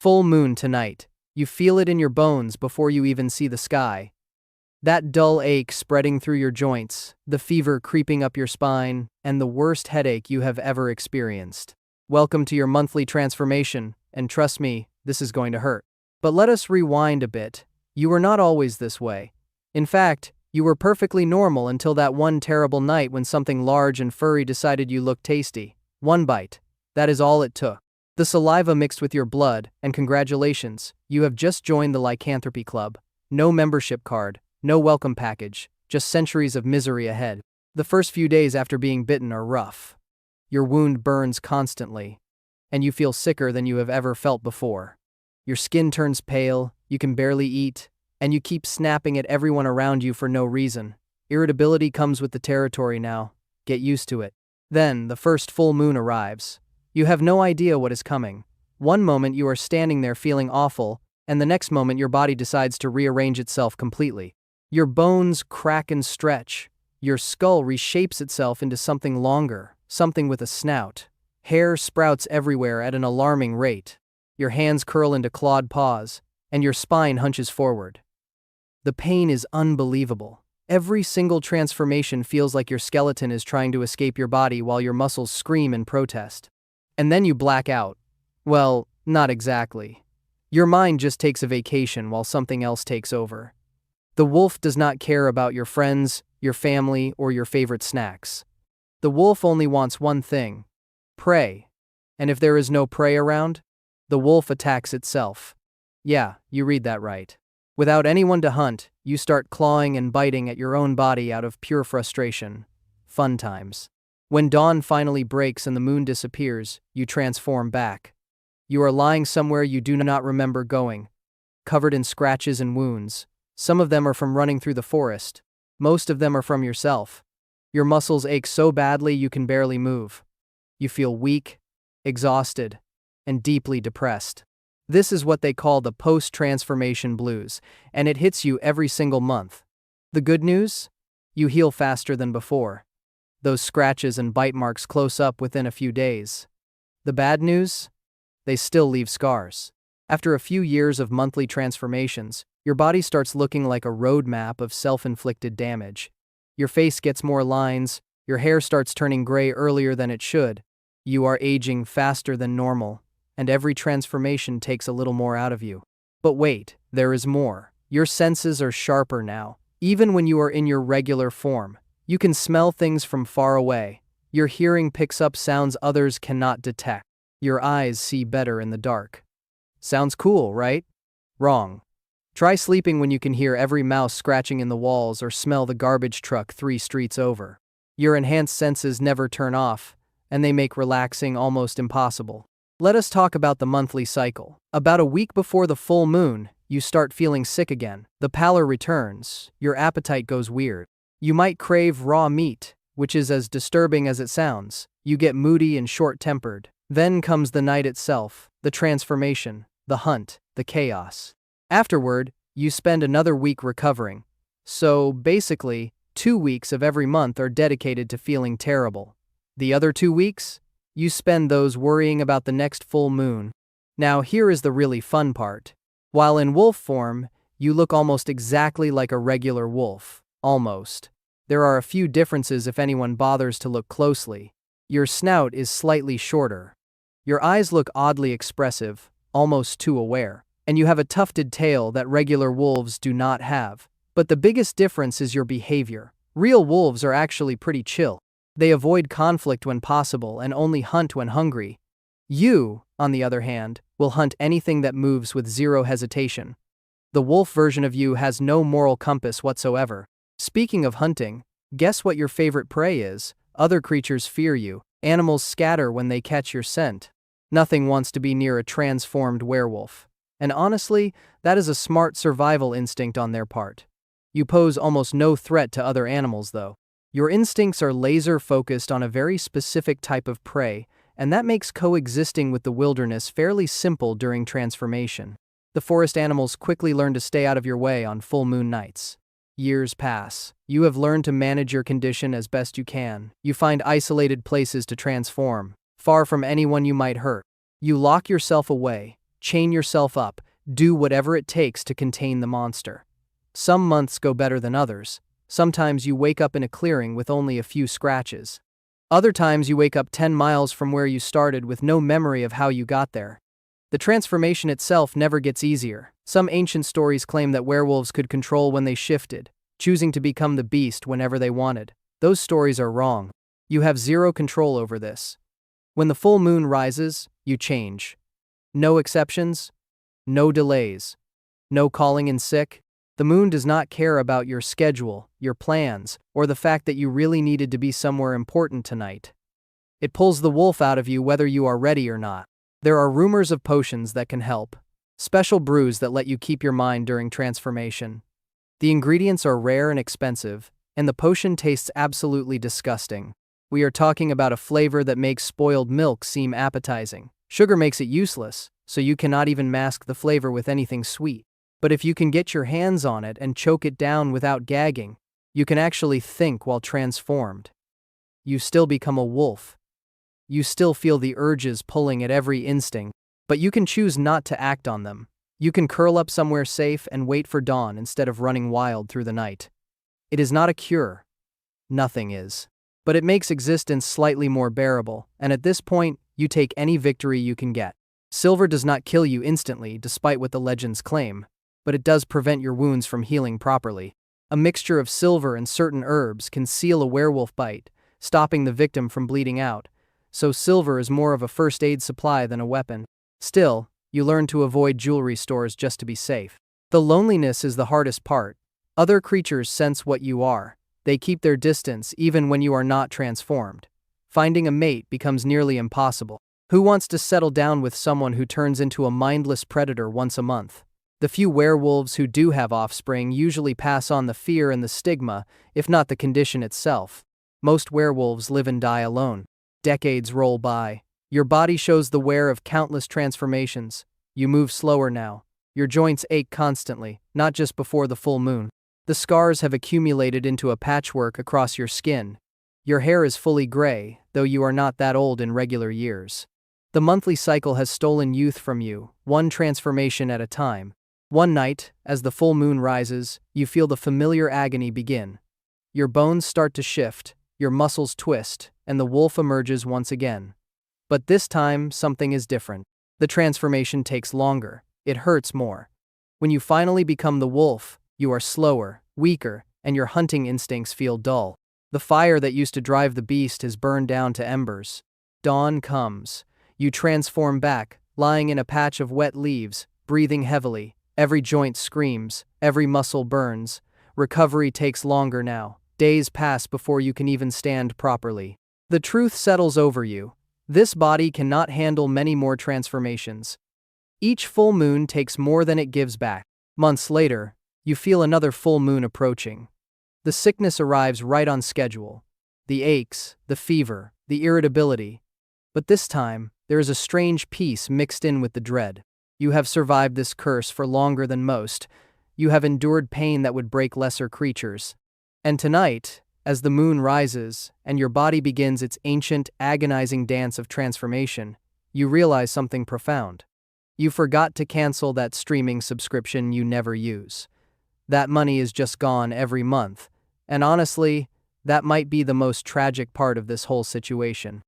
Full moon tonight. You feel it in your bones before you even see the sky. That dull ache spreading through your joints, the fever creeping up your spine, and the worst headache you have ever experienced. Welcome to your monthly transformation, and trust me, this is going to hurt. But let us rewind a bit. You were not always this way. In fact, you were perfectly normal until that one terrible night when something large and furry decided you looked tasty. One bite. That is all it took. The saliva mixed with your blood, and congratulations, you have just joined the lycanthropy club. No membership card, no welcome package, just centuries of misery ahead. The first few days after being bitten are rough. Your wound burns constantly, and you feel sicker than you have ever felt before. Your skin turns pale, you can barely eat, and you keep snapping at everyone around you for no reason. Irritability comes with the territory now. Get used to it. Then, the first full moon arrives. You have no idea what is coming. One moment you are standing there feeling awful, and the next moment your body decides to rearrange itself completely. Your bones crack and stretch. Your skull reshapes itself into something longer, something with a snout. Hair sprouts everywhere at an alarming rate. Your hands curl into clawed paws, and your spine hunches forward. The pain is unbelievable. Every single transformation feels like your skeleton is trying to escape your body while your muscles scream in protest. And then you black out. Well, not exactly. Your mind just takes a vacation while something else takes over. The wolf does not care about your friends, your family, or your favorite snacks. The wolf only wants one thing: prey. And if there is no prey around, the wolf attacks itself. Yeah, you read that right. Without anyone to hunt, you start clawing and biting at your own body out of pure frustration. Fun times. When dawn finally breaks and the moon disappears, you transform back. You are lying somewhere you do not remember going, covered in scratches and wounds. Some of them are from running through the forest. Most of them are from yourself. Your muscles ache so badly you can barely move. You feel weak, exhausted, and deeply depressed. This is what they call the post-transformation blues, and it hits you every single month. The good news? You heal faster than before. Those scratches and bite marks close up within a few days. The bad news? They still leave scars. After a few years of monthly transformations, your body starts looking like a roadmap of self-inflicted damage. Your face gets more lines, your hair starts turning gray earlier than it should. You are aging faster than normal, and every transformation takes a little more out of you. But wait, there is more. Your senses are sharper now. Even when you are in your regular form, you can smell things from far away. Your hearing picks up sounds others cannot detect. Your eyes see better in the dark. Sounds cool, right? Wrong. Try sleeping when you can hear every mouse scratching in the walls or smell the garbage truck 3 streets over. Your enhanced senses never turn off, and they make relaxing almost impossible. Let us talk about the monthly cycle. About a week before the full moon, you start feeling sick again. The pallor returns, your appetite goes weird. You might crave raw meat, which is as disturbing as it sounds. You get moody and short-tempered. Then comes the night itself, the transformation, the hunt, the chaos. Afterward, you spend another week recovering. So, basically, 2 weeks of every month are dedicated to feeling terrible. The other 2 weeks? You spend those worrying about the next full moon. Now here is the really fun part. While in wolf form, you look almost exactly like a regular wolf. Almost. There are a few differences if anyone bothers to look closely. Your snout is slightly shorter. Your eyes look oddly expressive, almost too aware. And you have a tufted tail that regular wolves do not have. But the biggest difference is your behavior. Real wolves are actually pretty chill. They avoid conflict when possible and only hunt when hungry. You, on the other hand, will hunt anything that moves with zero hesitation. The wolf version of you has no moral compass whatsoever. Speaking of hunting, guess what your favorite prey is? Other creatures fear you. Animals scatter when they catch your scent. Nothing wants to be near a transformed werewolf. And honestly, that is a smart survival instinct on their part. You pose almost no threat to other animals, though. Your instincts are laser-focused on a very specific type of prey, and that makes coexisting with the wilderness fairly simple during transformation. The forest animals quickly learn to stay out of your way on full moon nights. Years pass. You have learned to manage your condition as best you can. You find isolated places to transform, far from anyone you might hurt. You lock yourself away. chain yourself up, do whatever it takes to contain the monster. Some months go better than others. Sometimes you wake up in a clearing with only a few scratches. Other times you wake up 10 miles from where you started with no memory of how you got there. The transformation itself never gets easier. Some ancient stories claim that werewolves could control when they shifted, choosing to become the beast whenever they wanted. Those stories are wrong. You have zero control over this. When the full moon rises, you change. No exceptions, no delays, no calling in sick. The moon does not care about your schedule, your plans, or the fact that you really needed to be somewhere important tonight. It pulls the wolf out of you whether you are ready or not. There are rumors of potions that can help. Special brews that let you keep your mind during transformation. The ingredients are rare and expensive, and the potion tastes absolutely disgusting. We are talking about a flavor that makes spoiled milk seem appetizing. Sugar makes it useless, so you cannot even mask the flavor with anything sweet. But if you can get your hands on it and choke it down without gagging, you can actually think while transformed. You still become a wolf. You still feel the urges pulling at every instinct, but you can choose not to act on them. You can curl up somewhere safe and wait for dawn instead of running wild through the night. It is not a cure. Nothing is. But it makes existence slightly more bearable, and at this point, you take any victory you can get. Silver does not kill you instantly, despite what the legends claim, but it does prevent your wounds from healing properly. A mixture of silver and certain herbs can seal a werewolf bite, stopping the victim from bleeding out, so silver is more of a first aid supply than a weapon. Still, you learn to avoid jewelry stores just to be safe. The loneliness is the hardest part. Other creatures sense what you are. They keep their distance even when you are not transformed. Finding a mate becomes nearly impossible. Who wants to settle down with someone who turns into a mindless predator once a month? The few werewolves who do have offspring usually pass on the fear and the stigma, if not the condition itself. Most werewolves live and die alone. Decades roll by. Your body shows the wear of countless transformations. You move slower now. Your joints ache constantly, not just before the full moon. The scars have accumulated into a patchwork across your skin. Your hair is fully gray, though you are not that old in regular years. The monthly cycle has stolen youth from you, one transformation at a time. One night, as the full moon rises, you feel the familiar agony begin. Your bones start to shift, your muscles twist, and the wolf emerges once again. But this time, something is different. The transformation takes longer. It hurts more. When you finally become the wolf, you are slower, weaker, and your hunting instincts feel dull. The fire that used to drive the beast is burned down to embers. Dawn comes. You transform back, lying in a patch of wet leaves, breathing heavily. Every joint screams, every muscle burns. Recovery takes longer now. Days pass before you can even stand properly. The truth settles over you. This body cannot handle many more transformations. Each full moon takes more than it gives back. Months later, you feel another full moon approaching. The sickness arrives right on schedule. The aches, the fever, the irritability. But this time, there is a strange peace mixed in with the dread. You have survived this curse for longer than most. You have endured pain that would break lesser creatures. And tonight, as the moon rises and your body begins its ancient, agonizing dance of transformation, you realize something profound. You forgot to cancel that streaming subscription you never use. That money is just gone every month, and honestly, that might be the most tragic part of this whole situation.